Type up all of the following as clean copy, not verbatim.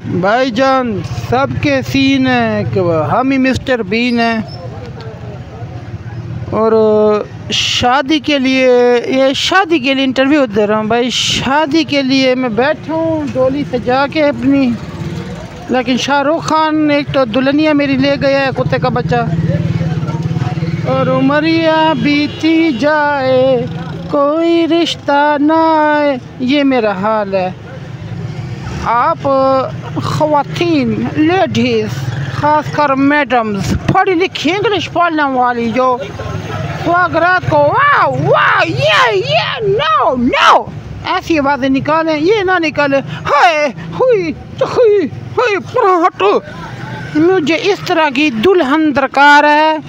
भाईजान सबके सीन है कि हम ही मिस्टर बीन हैं और शादी के लिए इंटरव्यू दे रहा हूँ भाई। शादी के लिए मैं बैठा हूँ डोली से जाके अपनी, लेकिन शाहरुख खान एक तो दुल्हनिया मेरी ले गया है कुत्ते का बच्चा। और उमरिया बीती जाए कोई रिश्ता ना आए, ये मेरा हाल है। आप ख़वातीन लेडीज़ ख़ासकर मैडम्स पढ़ी लिखी इंग्लिश पढ़ने वाली जो स्वागत को वाह वाह ये नो नो ऐसी आवाज़ें निकालें, ये ना निकालें हाय हुई तो हुई हुई हटो। मुझे इस तरह की दुल्हन दरकार है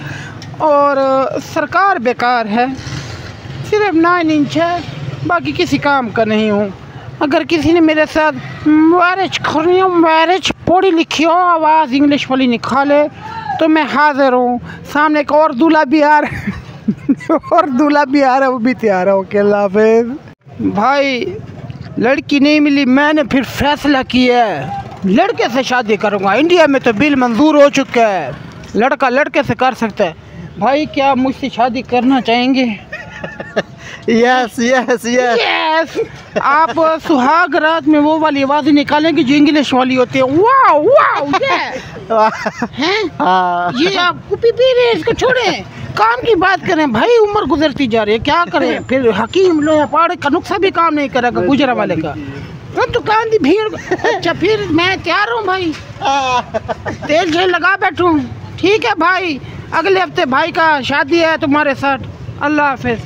और सरकार बेकार है। सिर्फ 9 इंच है, बाकी किसी काम का नहीं हूँ। अगर किसी ने मेरे साथ मैरिज पढ़ी लिखी हो, आवाज़ इंग्लिश वाली निकाले तो मैं हाजिर हूँ। सामने एक और दूल्हा भी आ रहा है वो भी तैयार है। ओके अल्लाह हाफिज़। भाई लड़की नहीं मिली, मैंने फिर फैसला किया है लड़के से शादी करूँगा। इंडिया में तो बिल मंजूर हो चुका है, लड़का लड़के से कर सकता है। भाई क्या मुझसे शादी करना चाहेंगे? Yes yes yes yes. आप सुहाग रात में वो वाली आवाज़ निकालेंगे जो इंग्लिश वाली होती है, वाओ वाओ ये। ये आप कुपी पी रहे हैं, इसको छोड़ें, काम की बात करें भाई। उम्र गुजरती जा रही है, क्या करें फिर। हकीम लोया पाड़े का नुस्खा भी काम नहीं करेगा गुजरा वाले का। अब दुकान की भीड़। अच्छा फिर मैं तैयार हूँ भाई, तेल झेल लगा बैठूँ। ठीक है भाई, अगले हफ्ते भाई का शादी है तुम्हारे साथ। अल्लाह हाफिज़।